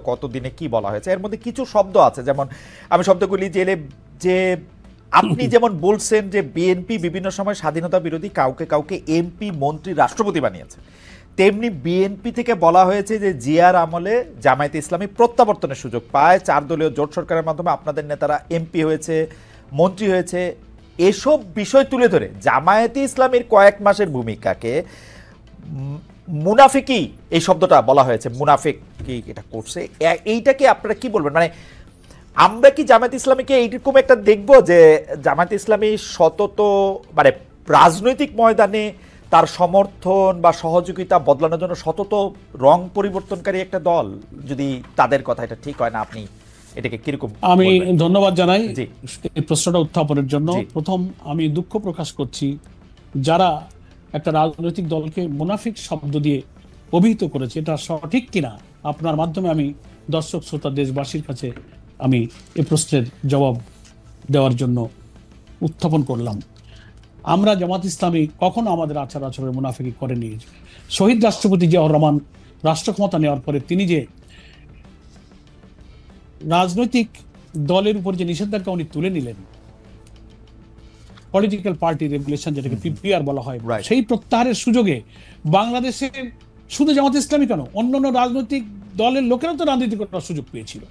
কত দিনে কি বলা হয়েছে। এর মধ্যে কিছু শব্দ আছে, যেমন আমি শব্দগুলি জেলে যে আপনি যেমন বলছেন যে বিএনপি বিভিন্ন সময় স্বাধীনতা বিরোধী কাউকে কাউকে এমপি, মন্ত্রী, রাষ্ট্রপতি বানিয়েছে, তেমনি বিএনপি থেকে বলা হয়েছে যে জিয়ার আমলে জামায়াতে ইসলামী প্রত্যাবর্তনের সুযোগ পায়, 4 দলীয় জোট সরকারের মাধ্যমে আপনাদের নেতারা এমপি হয়েছে, মন্ত্রী হয়েছে। এসব বিষয় তুলে ধরে জামায়াতে ইসলামীর কয়েক মাসের ভূমিকাকে মুনাফিকি, এই শব্দটা বলা হয়েছে, মুনাফিকি এটা করছে। এইটাকে আপনারা কি বলবেন? মানে আমরা কি জামায়াত ইসলামীকে এইরকম একটা দেখবো যে জামায়াত ইসলামী সতত মানে রাজনৈতিক ময়দানে তার সমর্থন বা সহযোগিতা বদলানোর জন্য সতত রং পরিবর্তনকারী একটা দল, যদি তাদের কথা এটা ঠিক হয় না, আপনি এটাকে কিরকম? আমি ধন্যবাদ জানাই এই প্রশ্নটা উত্থাপনের জন্য। প্রথম আমি দুঃখ প্রকাশ করছি যারা একটা রাজনৈতিক দলকে মুনাফিক শব্দ দিয়ে অভিহিত করেছে, এটা সঠিক কিনা আপনার মাধ্যমে আমি দর্শক শ্রোতা দেশবাসীর কাছে আমি এই প্রশ্নের জবাব দেওয়ার জন্য উত্থাপন করলাম। আমরা জামাত ইসলামী কখনো আমাদের আচার আচরণের মুনাফিকি করেনি। শহীদ রাষ্ট্রপতি জিয়াউর রহমান রাষ্ট্র ক্ষমতা নেওয়ার পরে তিনি যে রাজনৈতিক দলের উপর যে নিষেধাজ্ঞা উনি তুলে নিলেন, পলিটিক্যাল পার্টি রেগুলেশন যেটাকে পিপিআর বলা হয়, সেই প্রত্যাহারের সুযোগে বাংলাদেশে শুধু জামাত ইসলামী কেন, অন্যান্য রাজনৈতিক দলের লোকেরাও তো রাজনীতি করার সুযোগ পেয়েছিল।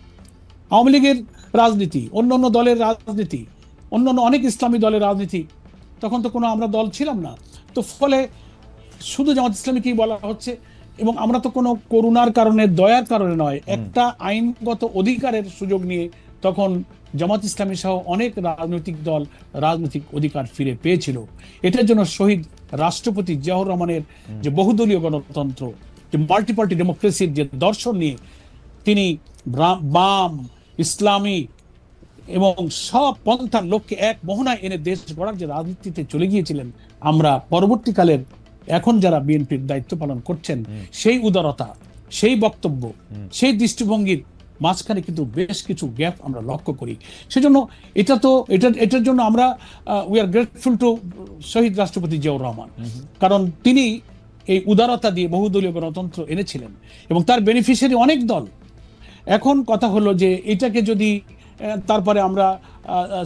আওয়ামী লীগের রাজনীতি, অন্যান্য দলের রাজনীতি, অন্যান্য অনেক ইসলামী দলের রাজনীতি, তখন তো কোনো আমরা দল ছিলাম না। তো ফলে শুধু জামাত ইসলামীকেই বলা হচ্ছে, এবং আমরা তো কোনো করুণার কারণে, দয়ার কারণে নয়, একটা আইনগত অধিকারের সুযোগ নিয়ে তখন জামাত ইসলামী সহ অনেক রাজনৈতিক দল রাজনৈতিক অধিকার ফিরে পেয়েছিল। এটার জন্য শহীদ রাষ্ট্রপতি জিয়াউর রহমানের যে বহুদলীয় গণতন্ত্র, যে মাল্টিপার্টি ডেমোক্রেসির যে দর্শন নিয়ে তিনি বাম, ইসলামিক এবং সব পন্থার লোককে এক মোহনায় এনে দেশ গড়ার যে রাজনীতিতে চলে গিয়েছিলেন, আমরা পরবর্তীকালের এখন যারা বিএনপির দায়িত্ব পালন করছেন, সেই উদারতা, সেই বক্তব্য, সেই দৃষ্টিভঙ্গির মাঝখানে কিন্তু বেশ কিছু গ্যাপ আমরা লক্ষ্য করি। সেজন্য এটার জন্য আমরা উই আর গ্রেটফুল টু শহীদ রাষ্ট্রপতি জিয়াউর রহমান, কারণ তিনি এই উদারতা দিয়ে বহুদলীয় গণতন্ত্র এনেছিলেন এবং তার বেনিফিশিয়ারি অনেক দল। এখন কথা হলো যে এটাকে যদি তারপরে আমরা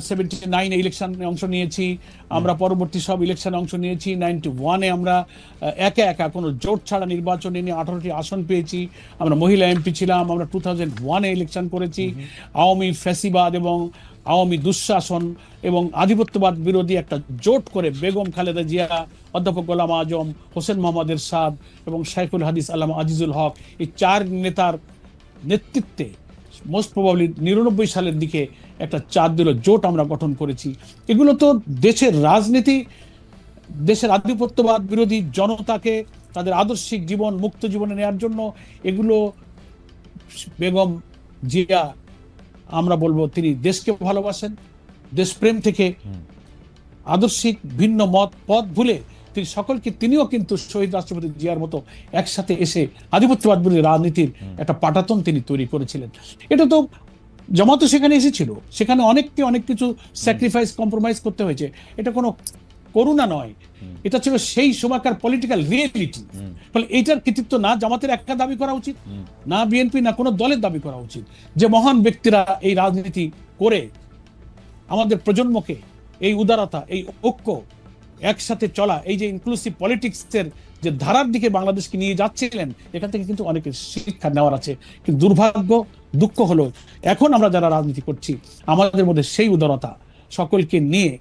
79 ইলেকশনে অংশ নিয়েছি, আমরা পরবর্তী সব ইলেকশনে অংশ নিয়েছি, 91-এ আমরা একা একা কোনো জোট ছাড়া নির্বাচনে নিয়ে 18টি আসন পেয়েছি, আমরা মহিলা এমপি ছিলাম, আমরা 2001-এ ইলেকশন করেছি। আওয়ামী ফ্যাসিবাদ এবং আওয়ামী দুঃশাসন এবং আধিপত্যবাদ বিরোধী একটা জোট করে বেগম খালেদা জিয়া, অধ্যাপক গোলাম আজম, হোসেন মোহাম্মদ এরশাদ এবং শাইখুল হাদিস আল্লামা আজিজুল হক, এই 4 নেতার নেতৃত্বে মোস্ট প্রবাবলি 99 সালের দিকে একটা 4 দলীয় জোট আমরা গঠন করেছি। এগুলো তো দেশের রাজনীতি, দেশের আধিপত্যবাদ বিরোধী জনতাকে তাদের আদর্শিক জীবন, মুক্ত জীবনে নেওয়ার জন্য এগুলো বেগম জিয়া, আমরা বলবো তিনি দেশকে ভালোবাসেন, দেশপ্রেম থেকে আদর্শিক ভিন্ন মত পথ ভুলে তিনি সকলকে, তিনিও কিন্তু শহীদ রাষ্ট্রপতি জিয়ার মতো একসাথে এসে আধিপত্যবাদ বিরোধী রাজনীতির একটা পাটাতন তিনি তৈরি করেছিলেন। এটা তো জামাতও সেখানে এসেছিল, সেখানে অনেককে অনেক কিছু স্যাক্রিফাইস, কম্প্রোমাইজ করতে হয়েছে। এটা কোনো করুণা নয়, এটা ছিল সেই সময়কার পলিটিক্যাল রিয়েলিটি। ফলে এইটার কৃতিত্ব না জামাতের একা দাবি করা উচিত, না বিএনপি, না কোনো দলের দাবি করা উচিত। যে মহান ব্যক্তিরা এই রাজনীতি করে আমাদের প্রজন্মকে এই উদারতা, এই ঐক্য, একসাথে চলা, এই যে ইনক্লুসিভ পলিটিক্সের যে ধারার দিকে বাংলাদেশকে নিয়ে যাচ্ছিলেন, এখান থেকে কিন্তু অনেকের শিক্ষা নেওয়ার আছে। কিন্তু দুর্ভাগ্য, দুঃখ হলো এখন আমরা যারা রাজনীতি করছি আমাদের মধ্যে সেই উদারতা সকলকে নিয়ে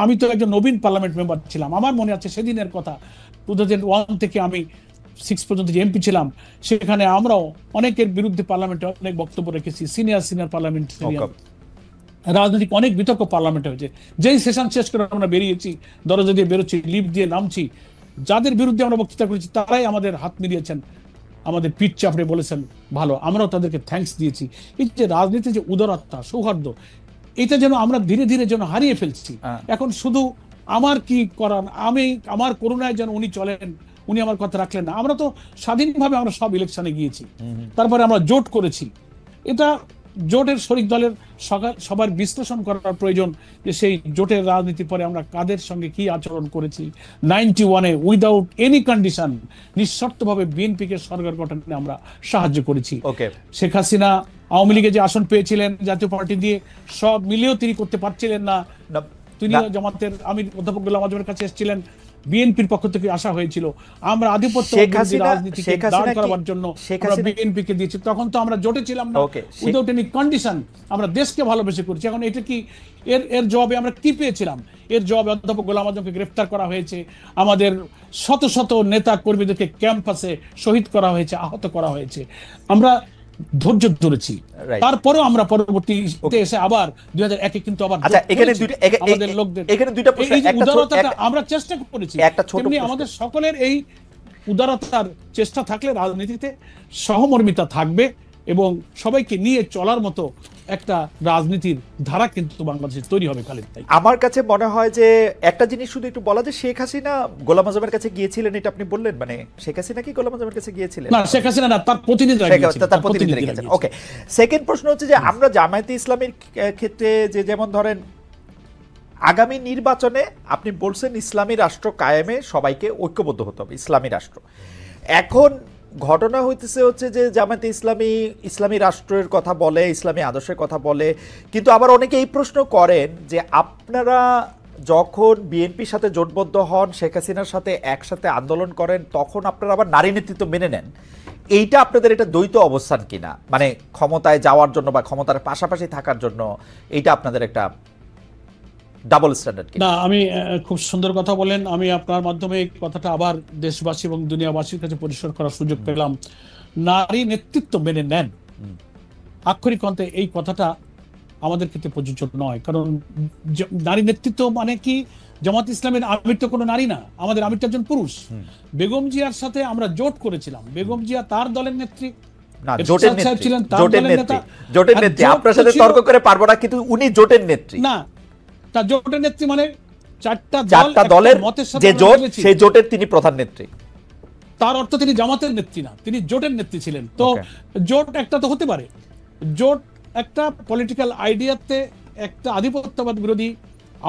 আমি তো একজন নবীন পার্লামেন্ট মেম্বার ছিলাম। আমার মনে আছে সেদিনের কথা, 2001 থেকে আমি 6 পর্যন্ত যে এমপি ছিলাম, সেখানে আমরাও অনেকের বিরুদ্ধে পার্লামেন্টে অনেক বক্তব্য রেখেছি। সিনিয়র পার্লামেন্টারিয়ান রাজনৈতিক অনেক বিতর্ক পার্লামেন্টে হয়েছে। যেই সেশন শেষ করে আমরা বেরিয়েছি, দরজা দিয়ে বেরোচ্ছি, লিফট দিয়ে নামছি, যাদের বিরুদ্ধে আমরা বক্তৃতা করেছি তারাই আমাদের হাত মিলিয়েছেন, আমাদের পিঠ চাপড়ে বলেছেন ভালো, আমরাও তাদেরকে থ্যাঙ্কস দিয়েছি। এই যে রাজনীতির যে উদারতা, সৌহার্দ্য, এটা যেন আমরা ধীরে ধীরে যেন হারিয়ে ফেলছি। এখন শুধু আমার কি করার, আমার করুণায় যেন উনি চলেন, উনি আমার কথা রাখলেন না। আমরা তো স্বাধীনভাবে আমরা সব ইলেকশনে গিয়েছি, তারপরে আমরা জোট করেছি। এটা জোটের শরিক দলের সবার বিশ্লেষণ করার প্রয়োজন যে সেই জোটের রাজনীতি পরে আমরা কাদের সঙ্গে কি আচরণ করেছি। 91-এ উইদাউট এনি কন্ডিশন নিঃশর্তভাবে বিএনপিকে সরকার গঠনে আমরা সাহায্য করেছি। শেখ হাসিনা আওয়ামী লীগে যে আসন পেয়েছিলেন জাতীয় পার্টি দিয়ে, সব মিলিয়েও তিনি করতে পারছিলেন না। তিনি জামাতের আমির অধ্যাপক গোলাম আজমের কাছে এসেছিলেন, বিএনপির পক্ষ থেকে আসা হয়েছিল আমরা আধিপত্য রাজনীতিকে দাঁড় করাবার জন্য বিএনপিকে দিয়েছি। তখন তো আমরা জোটে ছিলাম না, উইদাউট এনি কন্ডিশন আমরা দেশকে ভালোবেসে করেছি। এখন এটা কি এর জবাবে আমরা কি পেয়েছিলাম? এর জবাবে অধ্যাপক গোলাম আজমকে গ্রেফতার করা হয়েছে, আমাদের শত শত নেতা কর্মীদেরকে ক্যাম্পাসে শহীদ করা হয়েছে, আহত করা হয়েছে। আমরা ধৈর্য ধরেছি, তারপরেও আমরা পরবর্তীতে এসে আবার 2001-এ কিন্তু আবার আমাদের লোকদের উদারতাটা আমরা চেষ্টা করেছি। তেমনি আমাদের সকলের এই উদারতার চেষ্টা থাকলে রাজনীতিতে সহমর্মিতা থাকবে এবং সবাইকে নিয়ে চলার মতো একটা রাজনীতির ধারা কিন্তু বাংলাদেশে তৈরি হবে। খালিদ ভাই, আমার কাছে মনে হয় যে একটা জিনিস শুধু একটু বলা, যে শেখ হাসিনা গোলাম আজমের কাছে গিয়েছিলেন, এটা আপনি বললেন, মানে শেখ হাসিনা কি গোলাম আজমের কাছে গিয়েছিলেন? না, শেখ হাসিনা না, তার প্রতিনিধি গিয়েছেন। ওকে, সেকেন্ড প্রশ্ন হচ্ছে যে আমরা জামায়াতে ইসলামের ক্ষেত্রে যে যেমন ধরেন আগামী নির্বাচনে আপনি বলছেন ইসলামী রাষ্ট্র কায়েমে সবাইকে ঐক্যবদ্ধ হতে হবে, ইসলামী রাষ্ট্র। এখন ঘটনা হইতেছে হচ্ছে যে জামায়াতে ইসলামী রাষ্ট্রের কথা বলে, ইসলামী আদর্শের কথা বলে, কিন্তু আবার অনেকে এই প্রশ্ন করেন যে আপনারা যখন বিএনপির সাথে জোটবদ্ধ হন, শেখ হাসিনার সাথে একসাথে আন্দোলন করেন, তখন আপনারা আবার নারী নেতৃত্ব মেনে নেন। এইটা আপনাদের এটা দ্বৈত অবস্থান কিনা, মানে ক্ষমতায় যাওয়ার জন্য বা ক্ষমতার পাশাপাশি থাকার জন্য এইটা আপনাদের একটা ডাবল স্ট্যান্ডার্ড কিনা? না, আমি খুব সুন্দর কথা বলেন। আমি আপনার মাধ্যমে এই কথাটা আবার দেশবাসী এবং দুনিয়াবাসীর কাছে পরিষ্কার করার সুযোগ পেলাম। নারী নেতৃত্ব মেনে নেন, আক্ষরিক অর্থে এই কথাটা আমাদের ক্ষেত্রে প্রযোজ্য নয়। কারণ নারী নেতৃত্ব মানে কি, জামাত ইসলামের আমির তো কোনো নারী না, আমাদের আমিরটা একজন পুরুষ। বেগম জিয়ার সাথে আমরা জোট করেছিলাম, বেগম জিয়া তার দলের নেত্রী, জোটের নেত্রী। আপনার সাথে তর্ক করে পারবো না, কিন্তু উনি জোটের নেত্রী না। তা জোটের নেত্রী মানে চারটা দলের যে জোট, সেই জোটের তিনি প্রধান নেত্রী। তার অর্থ তিনি জামাতের নেত্রী না, তিনি জোটের নেত্রী ছিলেন। তো জোট একটা তো হতে পারে, জোট একটা পলিটিক্যাল আইডিয়াতে একটা আধিপত্যবাদ বিরোধী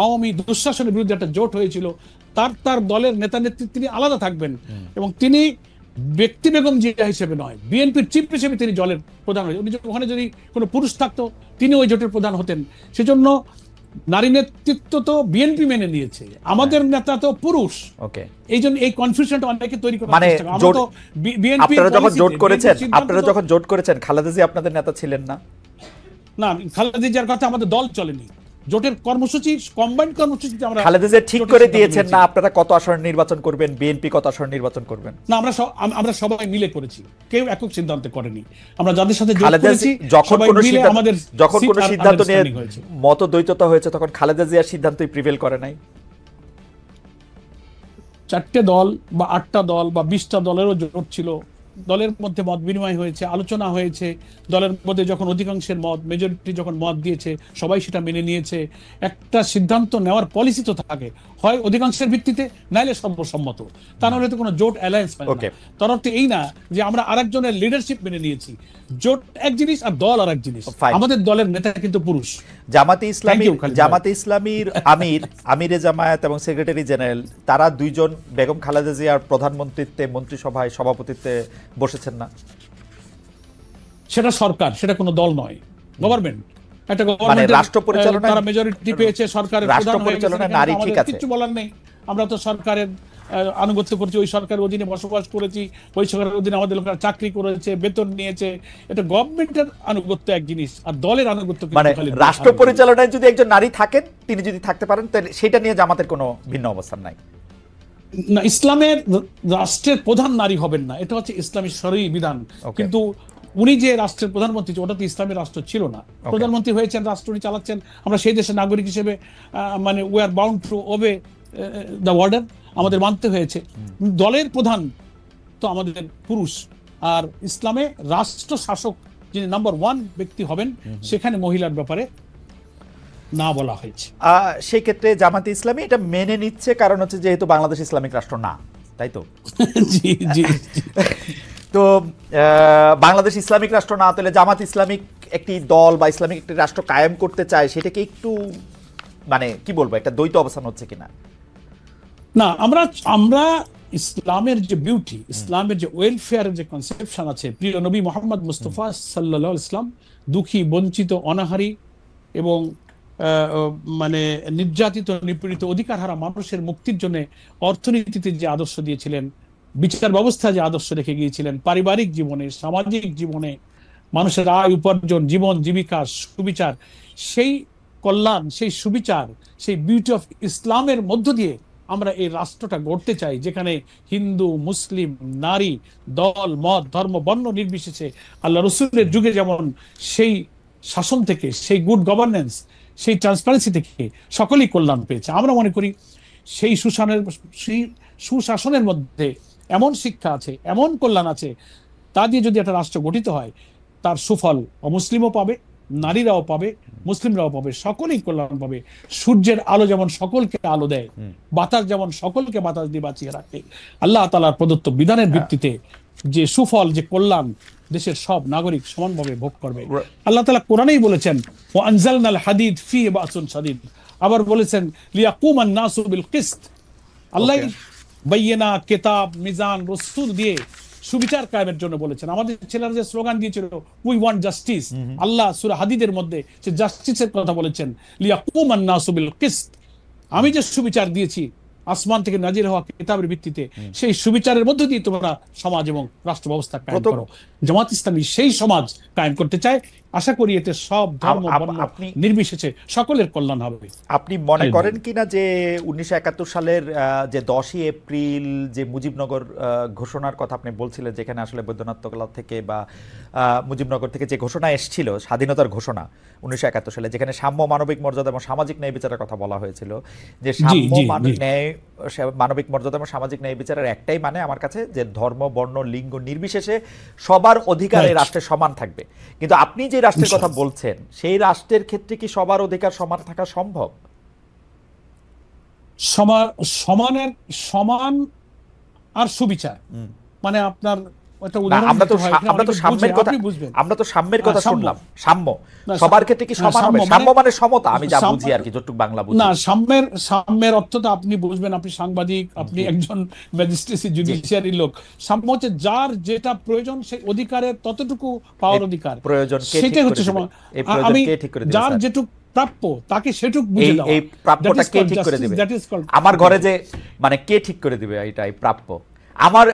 আওয়ামী দুঃশাসনের বিরুদ্ধে একটা জোট হয়েছিল। তার দলের নেতা নেত্রী তিনি আলাদা থাকবেন এবং তিনি ব্যক্তি বেগম জিয়া হিসেবে নয়, বিএনপির চিফ হিসেবে তিনি দলের প্রধান হয়েছেন। উনি ওখানে যদি কোনো পুরুষ থাকতো তিনি ওই জোটের প্রধান হতেন। সেজন্য নারী নেতৃত্ব তো বিএনপি মেনে নিয়েছে, আমাদের নেতা তো পুরুষ। এই জন্য এই কনফিউশনটা অনেকে তৈরি করার চেষ্টা করে। আমরা তো বিএনপি আপনারা যখন জোট করেছেন খালেদা জিয়া আপনাদের নেতা ছিলেন না? না, খালেদা জিয়ার কথা আমাদের দল চলেনি। জোটের কর্মসূচি, কম্বাইন্ড কর্মসূচিতে আমরা খালেদা জিয়া ঠিক করে দিয়েছেন না আপনারা কত আসনে নির্বাচন করবেন, বিএনপি কত আসনে নির্বাচন করবেন? না, আমরা সবাই মিলে করেছি, কেউ একক সিদ্ধান্ত করেনি। আমরা যাদের সাথে জোট করেছি যখন কোনো সিদ্ধান্ত নিয়ে মতদ্বৈততা হয়েছে তখন খালেদা জিয়ার সিদ্ধান্তই প্রিভেল করে নাই। 4টে দল বা 8টা দল বা 20টা দলেরও জোট ছিল, দলের মধ্যে মত বিনিময় হয়েছে, আলোচনা হয়েছে। দলের মধ্যে যখন অধিকাংশের মত, মেজরিটি যখন মত দিয়েছে, সবাই সেটা মেনে নিয়েছে। একটা সিদ্ধান্ত নেওয়ার পলিসি তো থাকে, হয় অধিকাংশের ভিত্তিতে, নাইলে সর্বসম্মত। তা নাহলে তো কোনো জোট অ্যালায়েন্স হয় না। তার অর্থ এই না যে আমরা আরেকজনের লিডারশিপ মেনে নিয়েছি। জোট এক জিনিস আর দল আর এক জিনিস। আমাদের দলের নেতা কিন্তু পুরুষ। জামাতে ইসলামীর আমিরে জামায়াত এবং সেক্রেটারি জেনারেল তারা দুইজন বেগম খালেদা জিয়ার প্রধানমন্ত্রীত্বে, মন্ত্রিসভায় সভাপতিত্বে বসেছেন না? সেটা সরকার, সেটা কোনো দল নয়, গভর্নমেন্ট। একটা গভর্নমেন্ট রাষ্ট্র পরিচালনা, তারা মেজরিটি পেয়েছে, সরকারের প্রধান হয়ে গেছে, নারী ঠিক আছে, কিছু বলার নেই। আমরা তো সরকারের আনুগত্য করছি, ওই সরকারের অধীনে বসবাস করেছি, ওই সরকারের অধীনে আমাদের লোকেরা চাকরি করেছে, বেতন নিয়েছে। এটা গভর্নমেন্টের আনুগত্য এক জিনিস, আর দলের আনুগত্য মানে রাষ্ট্র পরিচালনায় যদি একজন নারী থাকেন, তিনি যদি থাকতে পারেন, তাহলে সেটা নিয়ে জামাতের কোনো ভিন্ন অবস্থান নাই। না, ইসলামের রাষ্ট্রের প্রধান নারী হবেন না, এটা হচ্ছে ইসলামী শরঈ বিধান। কিন্তু উনি যে রাষ্ট্রের প্রধানমন্ত্রী, ওটা তো ইসলামী রাষ্ট্র ছিল না। প্রধানমন্ত্রী হয়েছেন, রাষ্ট্র উনি চালাচ্ছেন। আমরা সেই দেশের নাগরিক হিসেবে মানে we are bound to ওবে the order, আমাদের মানতে হয়েছে। দলের প্রধান তো আমাদের পুরুষ, আর ইসলামে রাষ্ট্র শাসক যিনি নাম্বার 1 ব্যক্তি হবেন, সেখানে মহিলার ব্যাপারে না বলা হয়েছে। সেই ক্ষেত্রে জামাতে ইসলামী এটা মেনে নিচ্ছে, কারণ হচ্ছে যেহেতু বাংলাদেশ ইসলামিক রাষ্ট্র না, তাই তো? জি জি। তো বাংলাদেশ ইসলামিক রাষ্ট্র না হলে জামাত ইসলামিক একটি দল বা ইসলামিক একটি রাষ্ট্র কায়েম করতে চায়, সেটাকে একটু মানে কি বলবো, একটা দ্বৈত অবস্থান হচ্ছে কিনা? না, আমরা ইসলামের যে বিউটি, ইসলামের যে ওয়েলফেয়ারের যে কনসেপশন আছে, প্রিয় নবী মোহাম্মদ মুস্তফা সাল্লাল্লাহু আলাইহি ইসলাম দুঃখী, বঞ্চিত, অনাহারী এবং মানে নির্যাতিত, নিপীড়িত, অধিকারহারা মানুষের মুক্তির জন্য অর্থনীতিতে যে আদর্শ দিয়েছিলেন, বিচার ব্যবস্থা যে আদর্শ রেখে গিয়েছিলেন, পারিবারিক জীবনে, সামাজিক জীবনে, মানুষের আয় উপার্জন, জীবন জীবিকা, সুবিচার, সেই কল্যাণ, সেই সুবিচার, সেই বিউটি অফ ইসলামের মধ্য দিয়ে আমরা এই রাষ্ট্রটা গড়তে চাই, যেখানে হিন্দু, মুসলিম, নারী, দল, মত, ধর্ম, বর্ণ নির্বিশেষে আল্লাহ রসুলের যুগে যেমন সেই শাসন থেকে, সেই গুড গভর্নেন্স, সেই ট্রান্সপারেন্সি থেকে সকলেই কল্যাণ পেয়েছে। আমরা মনে করি সেই সুশাসনের মধ্যে এমন শিক্ষা আছে, এমন কল্যাণ আছে, তা দিয়ে যদি একটা রাষ্ট্র গঠিত হয়, তার সুফল অমুসলিমও পাবে, নারীরাও পাবে, মুসলিমরাও পাবে, সকলেই কল্যাণ পাবে। সূর্যের আলো যেমন সকলকে আলো দেয়, বাতাস যেমন সকলকে বাতাস দিয়ে বাঁচিয়ে রাখে, আল্লাহ তাআলার প্রদত্ত বিধানের ভিত্তিতে যে সুফল, যে কল্যাণ দেশের সব নাগরিক সমানভাবে ভোগ করবে। আল্লাহ তাআলা কোরআনেই বলেছেন, ওয়া আনজালনাল হাদিদ ফীহি বাসুন শাদীদ, আবার বলেছেন লিয়াকুমান নাসু বিল কিসত। আল্লাহ বাইয়িনা, কিতাব, মিজান, রসুল দিয়ে সুবিচার কায়েমের জন্য বলেছেন। আমাদের ছেলেরা যে স্লোগান দিয়েছিল, উই ওয়ান্ট জাস্টিস, আল্লাহ সূরা হাদিদের মধ্যে সে জাস্টিসের কথা বলেছেন, লিয়াকুমান নাসু বিল কিসত। আমি যে সুবিচার দিয়েছি আসমান থেকে নাজির হওয়া কিতাবের ভিত্তিতে, সেই সুবিচারের মধ্য দিয়ে তোমরা সমাজ এবং রাষ্ট্র ব্যবস্থা কায়েম করো। জামাত ইসলামী সেই সমাজ কায়েম করতে চায়। আশা করি এতে সব ধর্ম বর্ণ নির্বিশেষে সকলের কল্যাণ হবে। আপনি মনে করেন কিনা যে 1971 সালের যে 10ই এপ্রিল যে মুজিবনগর ঘোষণার কথা আপনি বলছিলেন, যেখানে আসলে বৈদ্যনাথ তকলা থেকে বা মুজিবনগর থেকে যে ঘোষণা এসেছিল, স্বাধীনতার ঘোষণা 1971 সালে, যেখানে সাম্য, মানবিক মর্যাদা এবং সামাজিক ন্যায় বিচারের কথা বলা হয়েছিল, যে সাম্য, মানবিক মর্যাদা এবং সামাজিক ন্যায় বিচারের একটাই মানে আমার কাছে, যে ধর্ম, বর্ণ, লিঙ্গ নির্বিশেষে সবার অধিকার এই রাষ্ট্রে সমান থাকবে। কিন্তু আপনি যে রাষ্ট্রের কথা বলছেন, সেই রাষ্ট্রের ক্ষেত্রে কি সবার অধিকার সমান থাকা সম্ভব? সমান আর সুবিচার, মানে আপনার আমরা তো সাম্যের কথা শুনলাম। সাম্য সবার ক্ষেত্রে কি সমান হবে? সাম্য মানে সমতা, আমি যা বুঝি আর কি, যতটুকু বাংলা বুঝি। না, সাম্যের অর্থটা আপনি বুঝবেন, আপনি সাংবাদিক, আপনি একজন ম্যাজিস্ট্রেসি জুডিশিয়ারি লোক। সাম্য হচ্ছে যার যেটা প্রয়োজন, সেই অধিকারের ততটুকু পাওয়ার অধিকার, প্রয়োজন সেটাই হচ্ছে সমান। আমি যার যেটুকু প্রাপ্য তাকে সেটুক বুঝে দাও। এই প্রাপ্যটা কে ঠিক করে দিবে? আমার ঘরে যে মানে কে ঠিক করে দিবে এটা, এই প্রাপ্য আমার